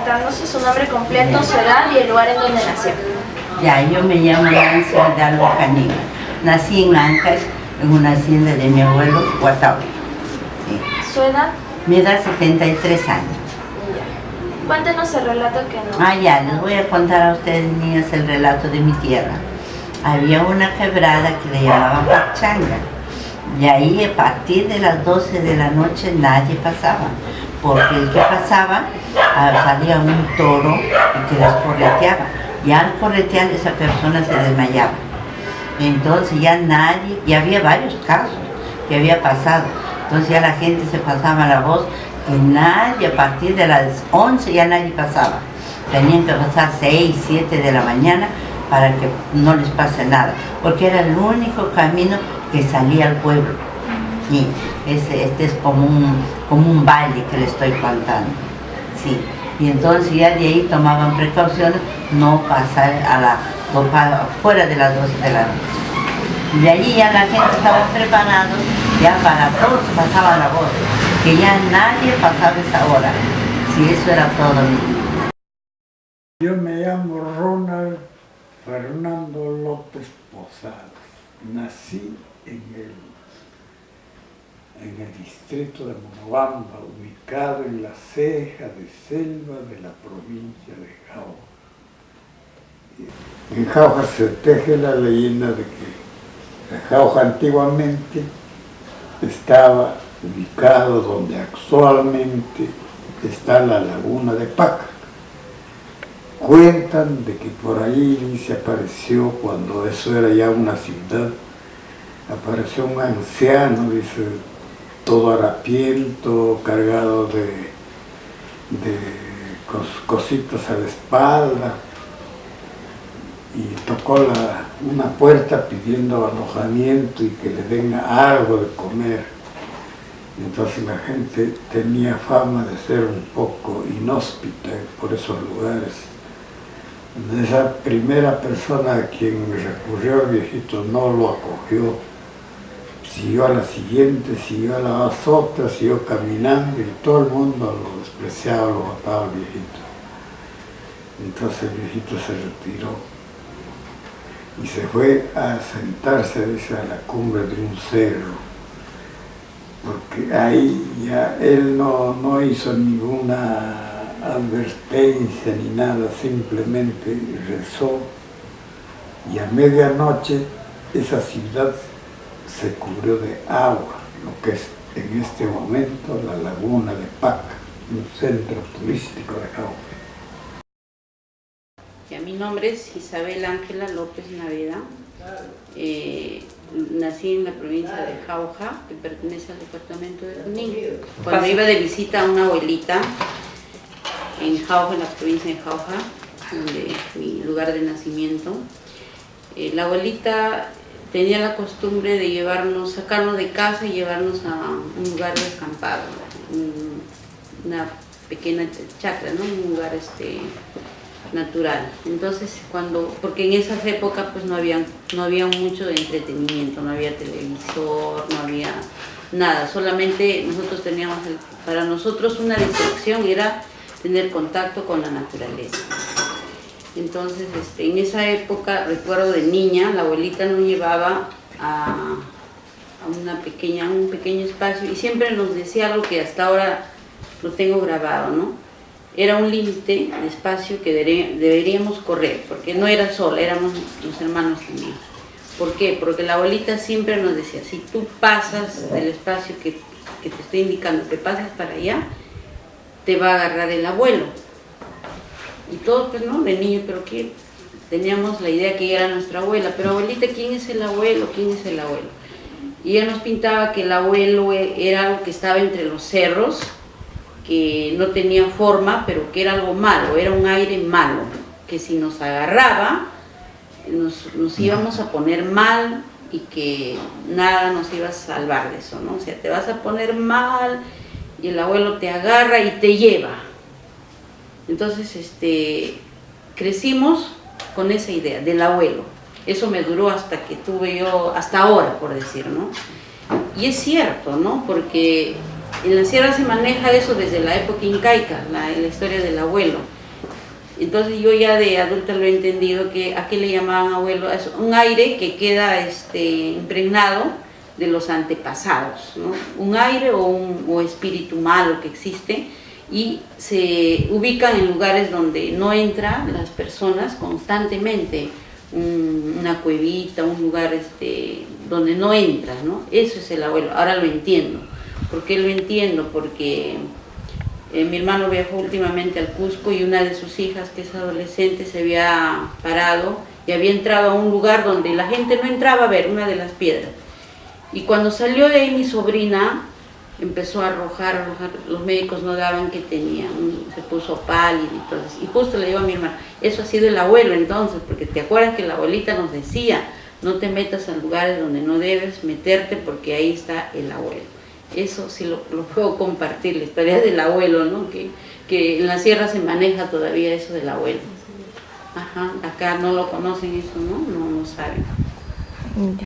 presentándose su nombre completo, su edad y el lugar en donde nació. Ya, yo me llamo Nancy Aldalva Caniga. Nací en Ancash, en una hacienda de mi abuelo, Guatao. Sí. ¿Su edad? Mi edad 73 años. Ya. Cuéntenos el relato que nos... Ya, les voy a contar a ustedes, niñas, el relato de mi tierra. Había una quebrada que le llamaban Pachanga. Y ahí a partir de las 12 de la noche nadie pasaba, porque el que pasaba salía un toro y que les correteaba. Y al corretear esa persona se desmayaba. Entonces ya nadie, y había varios casos que había pasado. Entonces ya la gente se pasaba la voz que nadie, a partir de las 11 ya nadie pasaba. Tenían que pasar 6, 7 de la mañana para que no les pase nada, porque era el único camino que salía al pueblo. Y este es como un valle que le estoy contando. Sí. Y entonces ya de ahí tomaban precauciones, no pasar fuera de las 12 de la noche. De ahí ya la gente estaba preparada, ya para todos se pasaba la voz, que ya nadie pasaba esa hora. Sí, eso era todo. Yo me llamo Ronald Fernando López Posadas. Nací en el distrito de Monobamba, ubicado en la ceja de selva de la provincia de Jauja. En Jauja se teje la leyenda de que Jauja antiguamente estaba ubicado donde actualmente está la laguna de Paca. Cuentan de que por ahí se apareció, cuando eso era ya una ciudad, apareció un anciano, dice, todo harapiento, cargado de cositas a la espalda, y tocó una puerta pidiendo alojamiento y que le den algo de comer. Entonces la gente tenía fama de ser un poco inhóspita por esos lugares. Esa primera persona a quien recurrió el viejito no lo acogió, siguió a la siguiente, siguió a las otras, siguió caminando y todo el mundo lo despreciaba, lo mataba al viejito. Entonces el viejito se retiró y se fue a sentarse, dice, a la cumbre de un cerro, porque ahí ya él no hizo ninguna advertencia ni nada, simplemente rezó, y a medianoche esa ciudad se cubrió de agua, lo que es en este momento la laguna de Paca, un centro turístico de Jauja. Mi nombre es Isabel Ángela López Naveda. Nací en la provincia de Jauja, que pertenece al departamento de Junín. Cuando iba de visita a una abuelita en Jauja, en la provincia de Jauja, donde mi lugar de nacimiento, la abuelita tenía la costumbre de sacarnos de casa y llevarnos a un lugar descampado, una pequeña chacra, ¿no? Un lugar natural. Entonces, porque en esas épocas pues no había mucho de entretenimiento, no había televisor, no había nada, solamente para nosotros una distracción era tener contacto con la naturaleza. Entonces, en esa época, recuerdo de niña, la abuelita nos llevaba a un pequeño espacio y siempre nos decía algo que hasta ahora lo tengo grabado, ¿no? Era un límite de espacio que deberíamos correr, porque no era sola, éramos los hermanos también. ¿Por qué? Porque la abuelita siempre nos decía, si tú pasas del espacio que te estoy indicando, que pasas para allá, te va a agarrar el abuelo. Y todos, pues no, de niños, pero que teníamos la idea que ella era nuestra abuela, pero abuelita, ¿quién es el abuelo? ¿Quién es el abuelo? Y ella nos pintaba que el abuelo era algo que estaba entre los cerros, que no tenía forma, pero que era algo malo, era un aire malo, que si nos agarraba, nos íbamos a poner mal y que nada nos iba a salvar de eso, ¿no? O sea, te vas a poner mal y el abuelo te agarra y te lleva. Entonces, crecimos con esa idea del abuelo. Eso me duró hasta que hasta ahora, por decir, ¿no? Y es cierto, ¿no? Porque En la sierra se maneja eso desde la época incaica, la historia del abuelo. Entonces yo ya de adulta lo he entendido que a qué le llamaban abuelo, es un aire que queda impregnado de los antepasados, ¿no? Un aire o espíritu malo que existe y se ubican en lugares donde no entran las personas constantemente, una cuevita, un lugar donde no entran, ¿no? Eso es el abuelo. Ahora lo entiendo. ¿Por qué lo entiendo? Porque mi hermano viajó últimamente al Cusco y una de sus hijas, que es adolescente, se había parado y había entrado a un lugar donde la gente no entraba a ver, una de las piedras. Y cuando salió de ahí mi sobrina, empezó a arrojar, los médicos no daban que tenía, se puso pálido y justo le digo a mi hermano, eso ha sido el abuelo entonces, porque te acuerdas que la abuelita nos decía, no te metas a lugares donde no debes meterte porque ahí está el abuelo. Eso sí lo puedo compartir, la historia del abuelo, ¿no? Que en la sierra se maneja todavía eso del abuelo. Ajá, acá no lo conocen eso, ¿no? No saben.